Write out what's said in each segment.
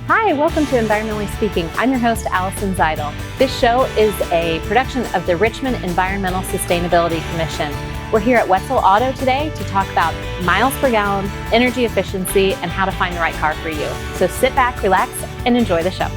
Hi, welcome to Environmentally Speaking. I'm your host, Alison Zajdel. This show is a production of the Richmond Environmental Sustainability Commission. We're here at Wetzel Auto today to talk about miles per gallon, energy efficiency, and how to find the right car for you. So sit back, relax, and enjoy the show.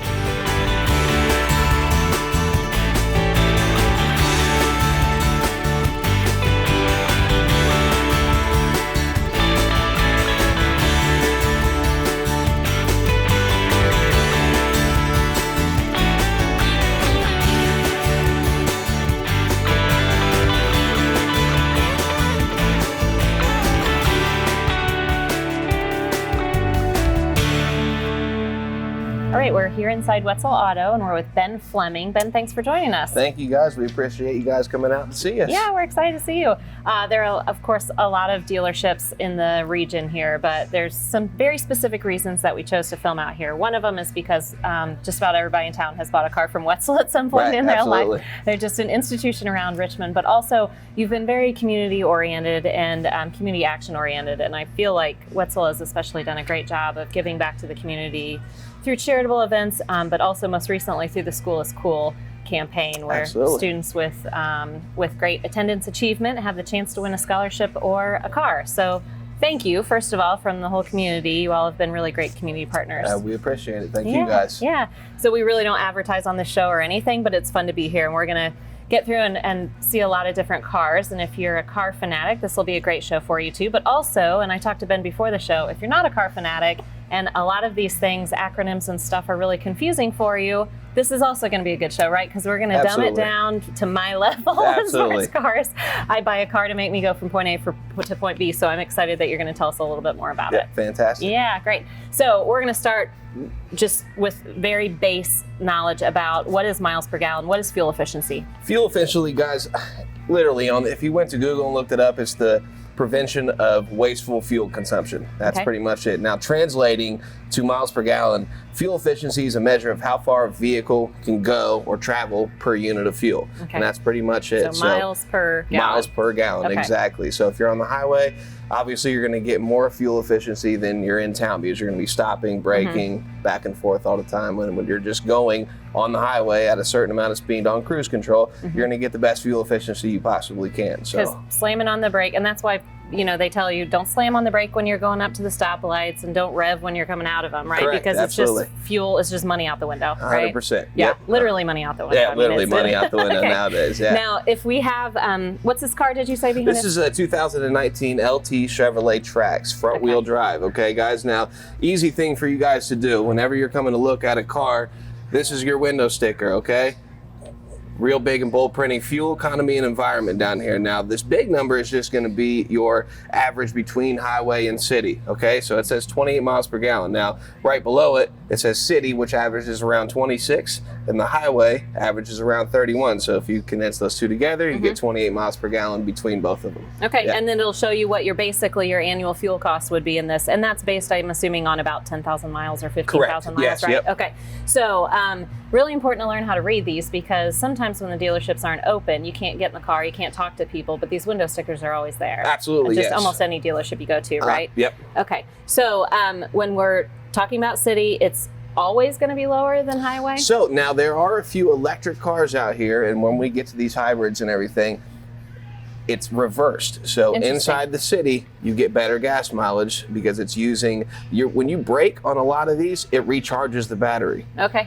All right, we're here inside Wetzel Auto, and we're with Ben Flemming. Ben, thanks for joining us. Thank you, guys. We appreciate you guys coming out to see us. Yeah, we're excited to see you. There are, of course, a lot of dealerships in the region here, but there's some very specific reasons that we chose to film out here. One of them is because just about everybody in town has bought a car from Wetzel at some point in their life. They're just an institution around Richmond, but also you've been very community-oriented and community action-oriented, and I feel like Wetzel has especially done a great job of giving back to the community through charitable events, but also most recently through the School is Cool campaign, where students with great attendance achievement have the chance to win a scholarship or a car. So thank you, first of all, from the whole community. You all have been really great community partners. We appreciate it. Thank you, guys. Yeah. So we really don't advertise on this show or anything, but it's fun to be here, and we're going to get through and see a lot of different cars. And if you're a car fanatic, this will be a great show for you too. But also, and I talked to Ben before the show, if you're not a car fanatic and a lot of these things, acronyms and stuff, are really confusing for you, this is also going to be a good show, right? Because we're going to dumb it down to my level as far as cars. I buy a car to make me go from point A to point B, so I'm excited that you're going to tell us a little bit more about it. Fantastic. Yeah, great. So we're going to start just with very base knowledge about what is miles per gallon, what is fuel efficiency? Fuel efficiency, guys, literally, if you went to Google and looked it up, it's the prevention of wasteful fuel consumption. That's pretty much it. Now, translating to miles per gallon, fuel efficiency is a measure of how far a vehicle can go or travel per unit of fuel. And that's pretty much it. So miles per gallon. Miles per gallon, exactly. So if you're on the highway, obviously you're going to get more fuel efficiency than you're in town, because you're going to be stopping, braking, back and forth all the time. When you're just going on the highway at a certain amount of speed on cruise control, you're going to get the best fuel efficiency you possibly can. So because slamming on the brake, and that's why they tell you don't slam on the brake when you're going up to the stoplights, and don't rev when you're coming out of them, right? Correct. Because it's just fuel, is just money out the window, right? 100%. Yeah, literally money out the window. Yeah, literally money out the window nowadays. Yeah. Now, if we have, what's this car? Did you say behind This is a 2019 LT Chevrolet Trax front wheel drive. Okay, guys. Now, easy thing for you guys to do whenever you're coming to look at a car. This is your window sticker. Okay. Real big and bold printing, fuel economy and environment down here. Now, this big number is just going to be your average between highway and city, okay? So it says 28 miles per gallon. Now, right below it, it says city, which averages around 26, and the highway averages around 31. So if you condense those two together, you get 28 miles per gallon between both of them. Okay, and then it'll show you what your annual fuel cost would be in this, and that's based, I'm assuming, on about 10,000 miles or 15,000 miles, yes, right? Yep. Okay, so really important to learn how to read these, because sometimes when the dealerships aren't open, you can't get in the car, you can't talk to people, but these window stickers are always there. Absolutely, just almost any dealership you go to, right? Yep. Okay, so when we're talking about city, it's always going to be lower than highway? So now there are a few electric cars out here, and when we get to these hybrids and everything, it's reversed. So inside the city, you get better gas mileage because it's using when you brake on a lot of these, it recharges the battery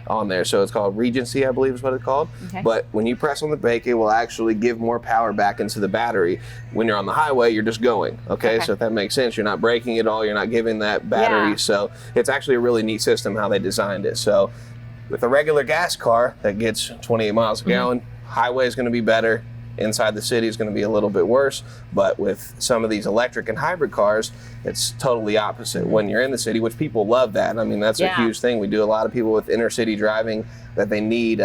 on there. So it's called Regency, I believe is what it's called. But when you press on the brake, it will actually give more power back into the battery. When you're on the highway, you're just going. So if that makes sense, you're not braking at all, you're not giving that battery. So it's actually a really neat system how they designed it. So with a regular gas car that gets 28 miles a gallon, highway is going to be better. Inside the city is going to be a little bit worse, but with some of these electric and hybrid cars, it's totally opposite. When you're in the city, which people love that. I mean, that's a huge thing. We do a lot of people with inner city driving that they need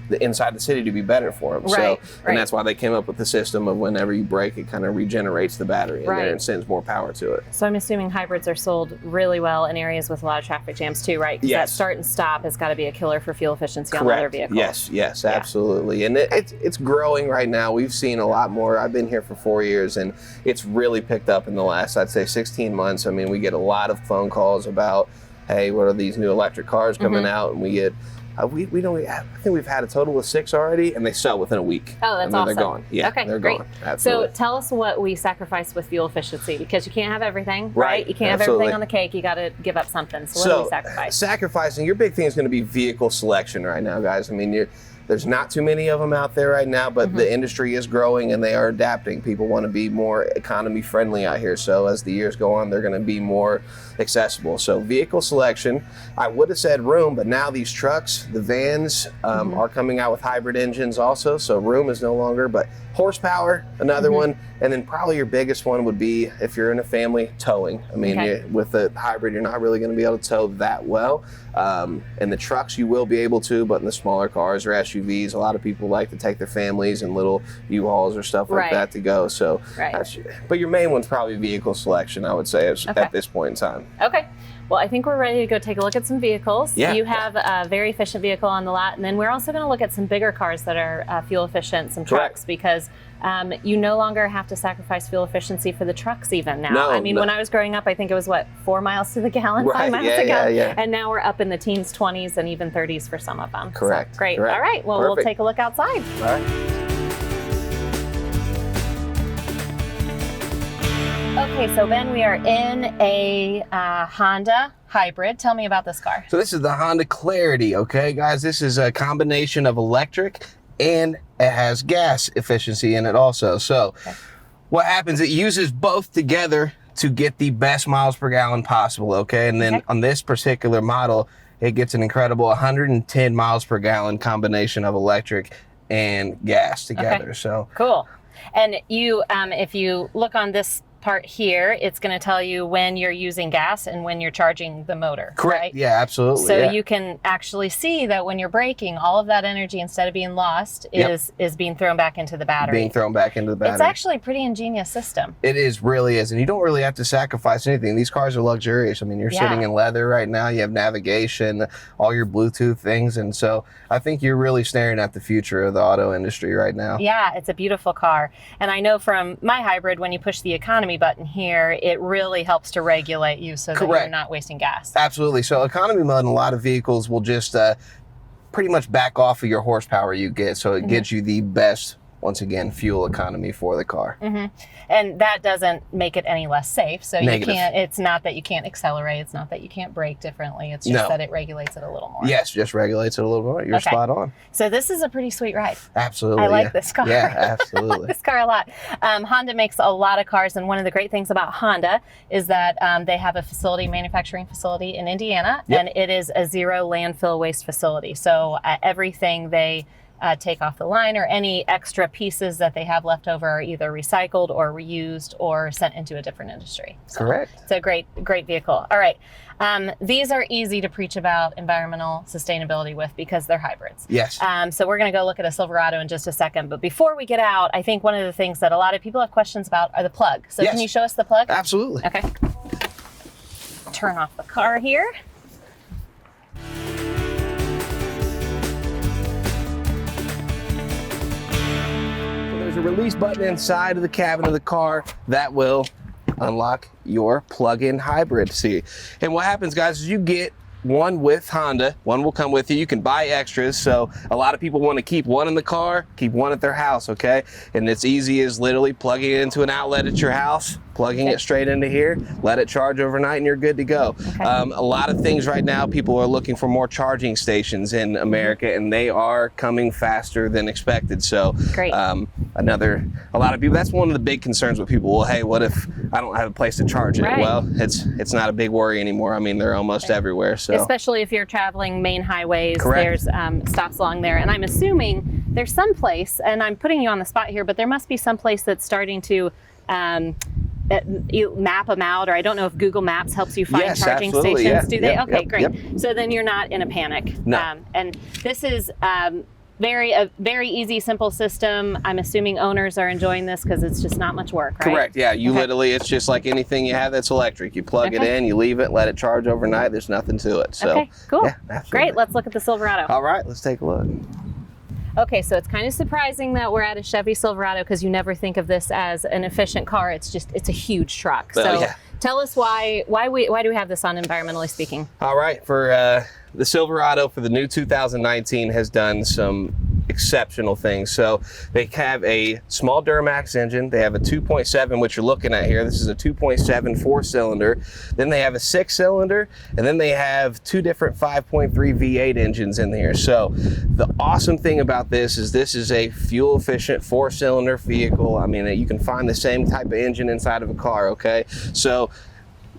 the inside the city to be better for them. And that's why they came up with the system of whenever you brake, it kind of regenerates the battery in there and sends more power to it. So I'm assuming hybrids are sold really well in areas with a lot of traffic jams too, right? Because that start and stop has got to be a killer for fuel efficiency on other vehicles. Yes, absolutely. And it's growing right now. We've seen a lot more. I've been here for 4 years, and it's really picked up in the last, I'd say, 16 months. I mean, we get a lot of phone calls about hey, what are these new electric cars coming out? And we get, I think we've had a total of 6 already, and they sell within a week. Oh, that's and then awesome. They're gone. Yeah, okay, they're great. gone. Absolutely. So tell us what we sacrifice with fuel efficiency, because you can't have everything, right? You can't have Absolutely. everything on the cake. You got to give up something. So what do we sacrifice? Sacrificing, your big thing is going to be vehicle selection right now, guys. I mean, there's not too many of them out there right now, but the industry is growing and they are adapting. People want to be more economy friendly out here. So as the years go on, they're going to be more accessible. So vehicle selection, I would have said room, but now these trucks, the vans are coming out with hybrid engines also. So room is no longer, but horsepower, another one. And then probably your biggest one would be, if you're in a family, towing. I mean, with the hybrid, you're not really going to be able to tow that well. In the trucks, you will be able to, but in the smaller cars or SUVs, a lot of people like to take their families and little U-Hauls or stuff like that to go. So, but your main one's probably vehicle selection, I would say, at this point in time. Okay. Well, I think we're ready to go take a look at some vehicles. Yeah. You have a very efficient vehicle on the lot, and then we're also going to look at some bigger cars that are fuel efficient, some trucks, because you no longer have to sacrifice fuel efficiency for the trucks even now. No, I mean, when I was growing up, I think it was 4 miles to the gallon, 5 miles to the gallon, and now we're up in the teens, 20s, and even 30s for some of them. Correct. So, great. Correct. All right. Well, we'll take a look outside. All right. Okay, so Ben, we are in a Honda hybrid. Tell me about this car. So this is the Honda Clarity, okay, guys? This is a combination of electric and it has gas efficiency in it also. So what happens, it uses both together to get the best miles per gallon possible, okay? And then on this particular model, it gets an incredible 110 miles per gallon combination of electric and gas together. So cool. And you, if you look on this part here, it's going to tell you when you're using gas and when you're charging the motor. Correct. Right? Yeah, absolutely. So you can actually see that when you're braking, all of that energy, instead of being lost, is being thrown back into the battery. Being thrown back into the battery. It's actually a pretty ingenious system. It really is. And you don't really have to sacrifice anything. These cars are luxurious. I mean, you're sitting in leather right now. You have navigation, all your Bluetooth things. And so I think you're really staring at the future of the auto industry right now. Yeah, it's a beautiful car. And I know from my hybrid, when you push the economy button here, it really helps to regulate you so that you're not wasting gas. Absolutely. So economy mode in a lot of vehicles will just pretty much back off of your horsepower you get. So it gives you the best, once again, fuel economy for the car. And that doesn't make it any less safe. So you Negative. can't, it's not that you can't accelerate. It's not that you can't brake differently. It's just that it regulates it a little more. Yes, just regulates it a little more. You're spot on. So this is a pretty sweet ride. Absolutely. I like this car. Yeah, absolutely. I like this car a lot. Honda makes a lot of cars. And one of the great things about Honda is that they have a manufacturing facility in Indiana, and it is a zero landfill waste facility. So everything they take off the line, or any extra pieces that they have left over, are either recycled or reused or sent into a different industry. So Correct. It's a great vehicle. All right. These are easy to preach about environmental sustainability with because they're hybrids. Yes. So we're going to go look at a Silverado in just a second. But before we get out, I think one of the things that a lot of people have questions about are the plug. So can you show us the plug? Absolutely. Okay. Turn off the car here. There's a release button inside of the cabin of the car that will unlock your plug-in hybrid. See, and what happens, guys, is you get one with Honda, one will come with you. You can buy extras. So a lot of people want to keep one in the car, keep one at their house, okay? And it's easy as literally plugging it into an outlet at your house, plugging it straight into here, let it charge overnight, and you're good to go. A lot of things right now, people are looking for more charging stations in America, and they are coming faster than expected. So a lot of people, that's one of the big concerns with people. Well, hey, what if I don't have a place to charge it? Well, it's not a big worry anymore. I mean, they're almost everywhere. So especially if you're traveling main highways, there's stops along there. And I'm assuming there's some place, and I'm putting you on the spot here, but there must be some place that's starting to you map them out, or I don't know if Google Maps helps you find charging stations. Do they? Okay, great. So then you're not in a panic. No. And this is a very easy, simple system. I'm assuming owners are enjoying this because it's just not much work, right? Correct. Yeah, you literally, it's just like anything you have that's electric. You plug it in, you leave it, let it charge overnight. There's nothing to it. So, okay, cool. Yeah, great. Let's look at the Silverado. All right, let's take a look. Okay, so it's kind of surprising that we're at a Chevy Silverado because you never think of this as an efficient car. It's a huge truck. So tell us why do we have this on Environmentally Speaking? All right, for the Silverado for the new 2019 has done some exceptional things. So they have a small Duramax engine. They have a 2.7, which you're looking at here. This is a 2.7 4-cylinder. Then they have a 6-cylinder, and then they have 2 different 5.3 V8 engines in here. So the awesome thing about this is a fuel efficient 4-cylinder vehicle. I mean, you can find the same type of engine inside of a car, okay? So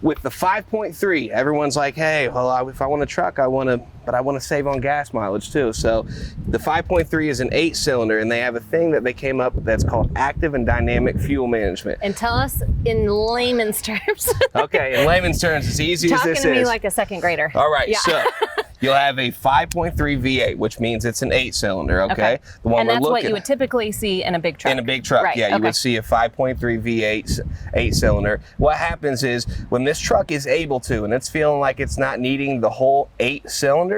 with the 5.3, everyone's like, hey, well, if I want a truck, but I want to save on gas mileage too. So the 5.3 is an 8-cylinder, and they have a thing that they came up with that's called active and dynamic fuel management. And tell us in layman's terms. Okay, in layman's terms, as easy as this is. Talking to me like a second grader. All right, yeah. So you'll have a 5.3 V8, which means it's an 8-cylinder, okay? The one and we're that's looking what you would typically see in a big truck. In a big truck, right. yeah, you would see a 5.3 V8 8-cylinder. What happens is when this truck is able to, and it's feeling like it's not needing the whole 8 cylinders,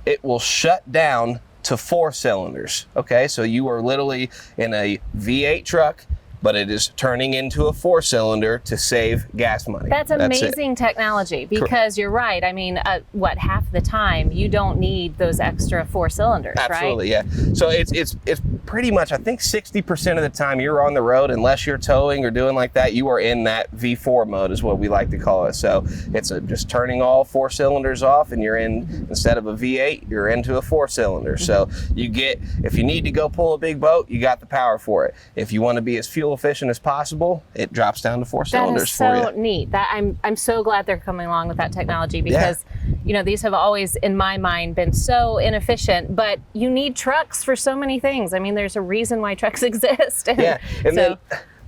it will shut down to 4 cylinders, okay? So you are literally in a V8 truck, but it is turning into a 4-cylinder to save gas money. That's amazing technology, because you're right. I mean, half the time you don't need those extra 4 cylinders, Absolutely, right? Yeah. So it's pretty much, I think 60% of the time you're on the road, unless you're towing or doing like that, you are in that V4 mode is what we like to call it. So it's just turning all 4 cylinders off, and you're in, instead of a V8, you're into a 4-cylinder. So you get, if you need to go pull a big boat, you got the power for it. If you want to be as fuel efficient as possible, it drops down to 4 cylinders for you. That is so neat. That I'm so glad they're coming along with that technology, because you know, these have always in my mind been so inefficient, but you need trucks for so many things. I mean, there's a reason why trucks exist. And then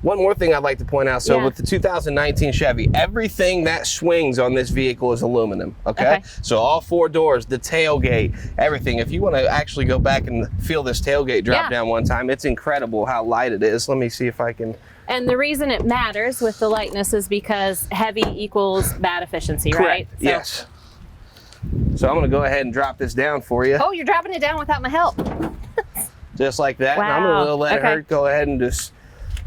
one more thing I'd like to point out. So with the 2019 Chevy, everything that swings on this vehicle is aluminum, okay? So all 4 doors, the tailgate, everything. If you want to actually go back and feel this tailgate drop down one time, it's incredible how light it is. Let me see if I can. And the reason it matters with the lightness is because heavy equals bad efficiency, right? So, yes. So I'm going to go ahead and drop this down for you. Oh, you're dropping it down without my help. Just like that. Wow. And I'm going to let her go ahead and just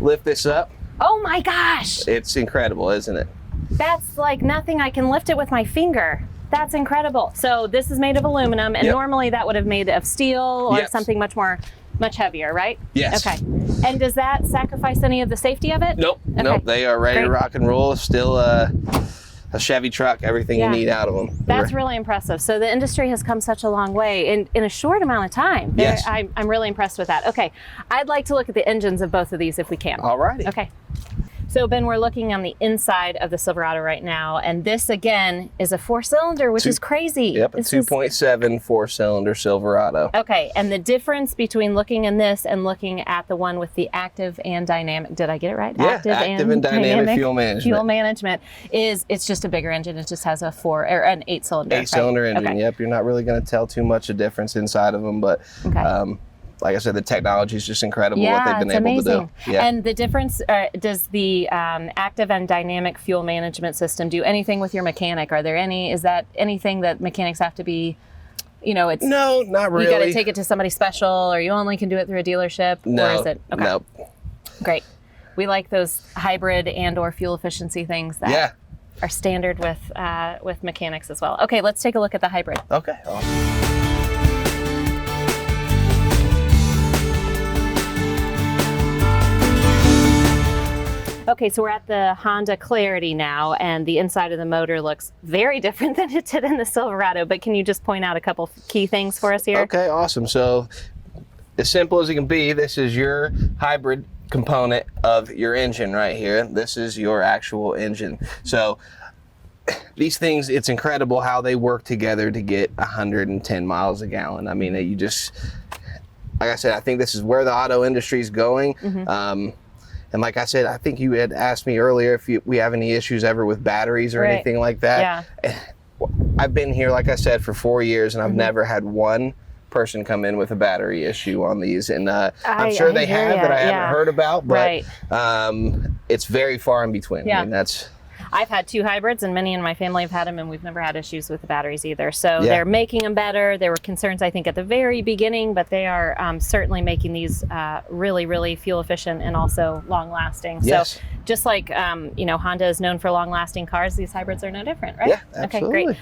lift this up. Oh my gosh. It's incredible, isn't it? That's like nothing. I can lift it with my finger. That's incredible. So this is made of aluminum, and normally that would have made of steel or something much heavier, right? Yes. Okay. And does that sacrifice any of the safety of it? Nope. Okay. Nope. They are ready to rock and roll. Still a Chevy truck, everything you need out of them. That's really impressive. So the industry has come such a long way in a short amount of time. Yes. I'm really impressed with that. Okay. I'd like to look at the engines of both of these if we can. All righty. Okay. So Ben, we're looking on the inside of the Silverado right now, and this again is a 4-cylinder, which is crazy. Yep, a 2.7 4-cylinder Silverado. Okay, and the difference between looking in this and looking at the one with the active and dynamic, did I get it right? Yeah, active and dynamic fuel management. Fuel management is, it's just a bigger engine. It just has a 8-cylinder. 8-cylinder engine. Okay. Yep, you're not really going to tell too much of difference inside of them, but like I said, the technology is just incredible what they've been able to do. Yeah. And the difference, does the active and dynamic fuel management system do anything with your mechanic? Is that anything that mechanics have to be, no, not really. You got to take it to somebody special, or you only can do it through a dealership? No, or is it? Okay. Nope. Great. We like those hybrid and or fuel efficiency things that are standard with mechanics as well. Okay, let's take a look at the hybrid. Okay, awesome. Okay, so we're at the Honda Clarity now, and the inside of the motor looks very different than it did in the Silverado, but can you just point out a couple key things for us here? Okay, awesome. So as simple as it can be, this is your hybrid component of your engine right here. This is your actual engine. So these things, it's incredible how they work together to get 110 miles a gallon. I mean, you just, like I said, I think this is where the auto industry is going. And like I said, I think you had asked me earlier if we have any issues ever with batteries or anything like that. Yeah. I've been here, like I said, for 4 years, and I've never had one person come in with a battery issue on these. And I'm sure they have that I haven't heard about, but it's very far in between. Yeah. I mean, that's... I've had 2 hybrids, and many in my family have had them, and we've never had issues with the batteries either. So Yeah. they're making them better. There were concerns, I think, at the very beginning, but they are certainly making these really, really fuel efficient and also long lasting. Yes. So just like Honda is known for long lasting cars, these hybrids are no different, right? Yeah, absolutely. Okay, great.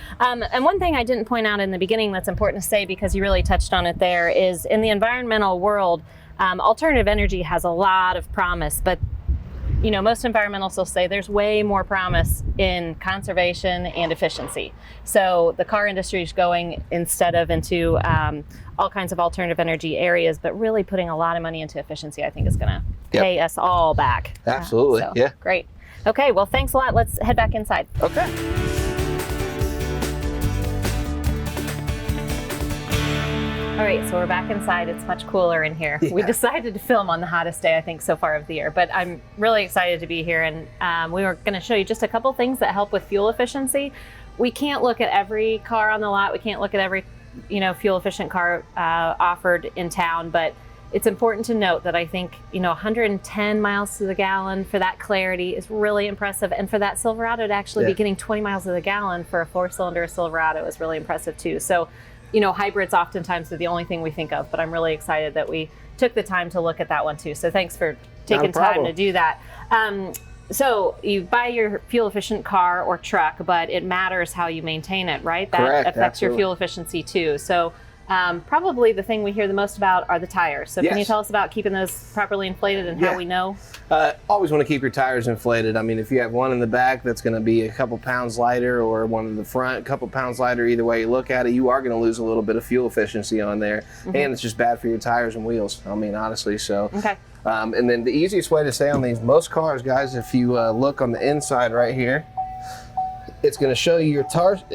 And one thing I didn't point out in the beginning that's important to say, because you really touched on it there, is in the environmental world, alternative energy has a lot of promise, but most environmentalists will say there's way more promise in conservation and efficiency. So the car industry is going instead of into all kinds of alternative energy areas, but really putting a lot of money into efficiency, I think is going to pay us all back. Absolutely. Yeah. Great. Okay. Well, thanks a lot. Let's head back inside. Okay. All right, so we're back inside. It's much cooler in here. Yeah. We decided to film on the hottest day, I think, so far of the year, but I'm really excited to be here. And we were going to show you just a couple things that help with fuel efficiency. We can't look at every car on the lot. We can't look at every, fuel efficient car offered in town, but it's important to note that I think, 110 miles to the gallon for that clarity is really impressive. And for that Silverado to actually be getting 20 miles to the gallon for a 4-cylinder Silverado is really impressive too. So, hybrids oftentimes are the only thing we think of, but I'm really excited that we took the time to look at that one too. So thanks for taking time to do that. So you buy your fuel efficient car or truck, but it matters how you maintain it, right? That Correct, affects your fuel efficiency too. So probably the thing we hear the most about are the tires. So can you tell us about keeping those properly inflated and how we know? Always want to keep your tires inflated. I mean, if you have one in the back that's going to be a couple pounds lighter, or one in the front a couple pounds lighter, either way you look at it, you are going to lose a little bit of fuel efficiency on there. And it's just bad for your tires and wheels, I mean, honestly. So and then the easiest way to stay on these, most cars, guys, if you look on the inside right here, it's going to show you your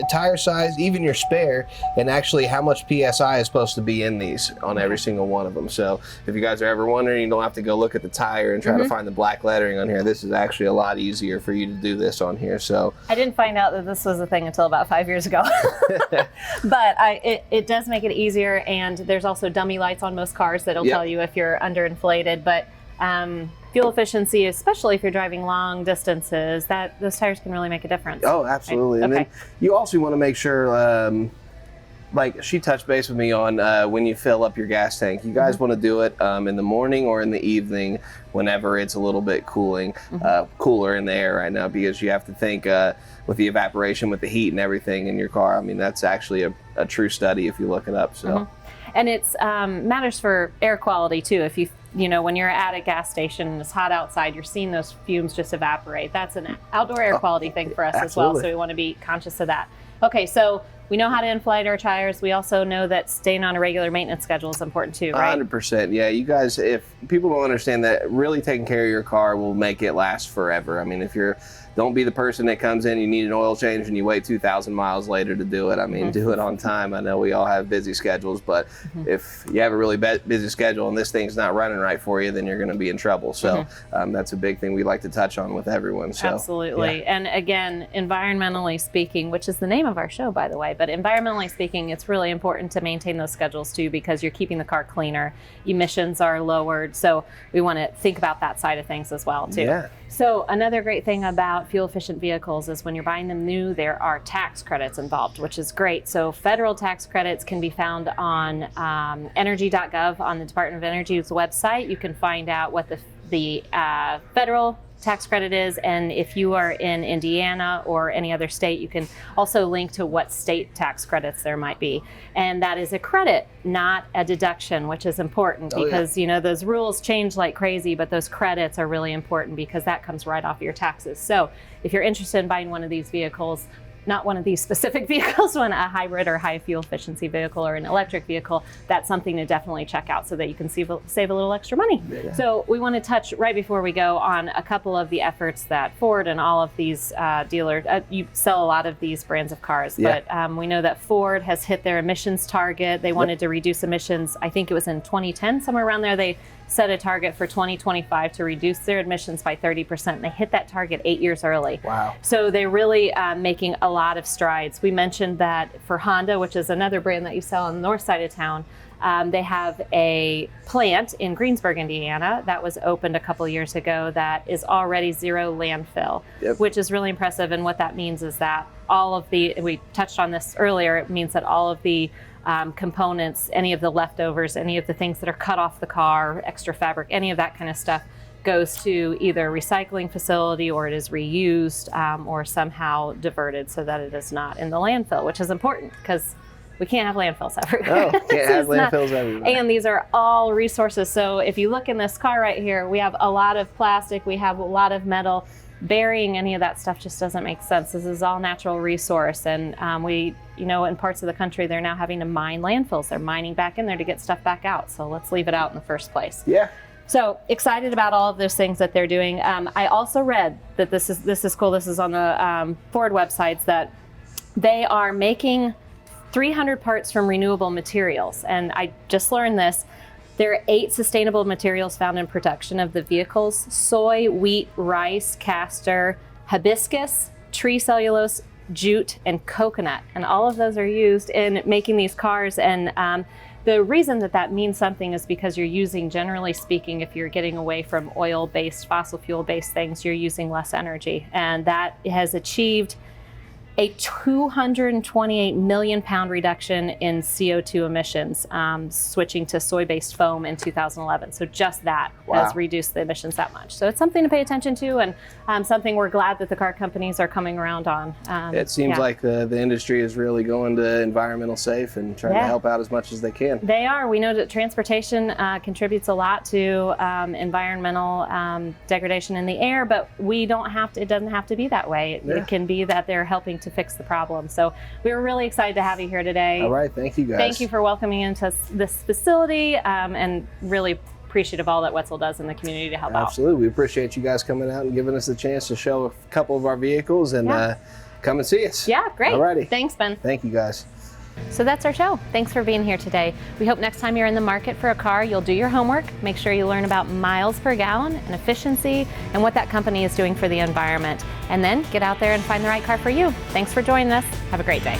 tire size, even your spare, and actually how much PSI is supposed to be in these on every single one of them. So if you guys are ever wondering, you don't have to go look at the tire and try to find the black lettering on here. This is actually a lot easier for you to do this on here. So I didn't find out that this was a thing until about 5 years ago, but it does make it easier. And there's also dummy lights on most cars that'll tell you if you're underinflated. But fuel efficiency, especially if you're driving long distances, that those tires can really make a difference. Oh, absolutely. Right? And then you also want to make sure, like she touched base with me on when you fill up your gas tank, you guys want to do it in the morning or in the evening, whenever it's a little bit cooler in the air right now, because you have to think with the evaporation, with the heat and everything in your car. I mean, that's actually a true study if you look it up. So. And it's matters for air quality too. If when you're at a gas station and it's hot outside, you're seeing those fumes just evaporate. That's an outdoor air quality thing for us as well. So we want to be conscious of that. Okay, so we know how to inflate our tires. We also know that staying on a regular maintenance schedule is important too, right? 100%. Yeah, you guys, if people don't understand that, really taking care of your car will make it last forever. I mean, don't be the person that comes in, you need an oil change, and you wait 2,000 miles later to do it. I mean, do it on time. I know we all have busy schedules, but if you have a really busy schedule and this thing's not running right for you, then you're going to be in trouble. So that's a big thing we like to touch on with everyone. So, absolutely. And again, environmentally speaking, which is the name of our show, by the way, but environmentally speaking, it's really important to maintain those schedules too, because you're keeping the car cleaner, emissions are lowered. So we want to think about that side of things as well too. Yeah. So another great thing about fuel efficient vehicles is when you're buying them new, there are tax credits involved, which is great. So federal tax credits can be found on energy.gov on the Department of Energy's website. You can find out what the federal tax credit is, and if you are in Indiana or any other state, you can also link to what state tax credits there might be. And that is a credit, not a deduction, which is important because those rules change like crazy, but those credits are really important because that comes right off your taxes. So if you're interested in buying one of these vehicles, not one of these specific vehicles, a hybrid or high fuel efficiency vehicle or an electric vehicle, that's something to definitely check out so that you can save a little extra money. Yeah. So we want to touch right before we go on a couple of the efforts that Ford and all of these dealers, you sell a lot of these brands of cars, but we know that Ford has hit their emissions target. They wanted to reduce emissions, I think it was in 2010, somewhere around there. They set a target for 2025 to reduce their emissions by 30%. They hit that target 8 years early. Wow. So they're really making a lot of strides. We mentioned that for Honda, which is another brand that you sell on the north side of town, they have a plant in Greensburg, Indiana, that was opened a couple years ago that is already zero landfill, which is really impressive. And what that means is that all of the, we touched on this earlier, it means that all of the components, any of the leftovers, any of the things that are cut off the car, extra fabric, any of that kind of stuff goes to either a recycling facility or it is reused or somehow diverted so that it is not in the landfill, which is important because we can't have landfills everywhere. Oh, can't have landfills everywhere. And these are all resources. So if you look in this car right here, we have a lot of plastic, we have a lot of metal. Burying any of that stuff just doesn't make sense. This is all natural resource. And we, you know, in parts of the country, they're now having to mine landfills. They're mining back in there to get stuff back out. So let's leave it out in the first place. Yeah. So excited about all of those things that they're doing. I also read that this is cool. This is on the Ford websites that they are making 300 parts from renewable materials. And I just learned this. There are 8 sustainable materials found in production of the vehicles: soy, wheat, rice, castor, hibiscus, tree cellulose, jute, and coconut. And all of those are used in making these cars. And the reason that that means something is because you're using, generally speaking, if you're getting away from oil-based, fossil fuel-based things, you're using less energy. And that has achieved a 228 million pound reduction in CO2 emissions, switching to soy-based foam in 2011. So just that has reduced the emissions that much. So it's something to pay attention to, and something we're glad that the car companies are coming around on. It seems like the industry is really going to environmental safe and trying to help out as much as they can. They are. We know that transportation contributes a lot to environmental degradation in the air, but we don't have to, it doesn't have to be that way. It can be that they're helping to fix the problem. So we were really excited to have you here today. All right, thank you guys. Thank you for welcoming into this facility, and really appreciative of all that Wetzel does in the community to help out. Absolutely, we appreciate you guys coming out and giving us the chance to show a couple of our vehicles and come and see us. Yeah, great. Alrighty. Thanks, Ben. Thank you guys. So that's our show. Thanks for being here today. We hope next time you're in the market for a car, you'll do your homework, make sure you learn about miles per gallon and efficiency and what that company is doing for the environment, and then get out there and find the right car for you. Thanks for joining us. Have a great day.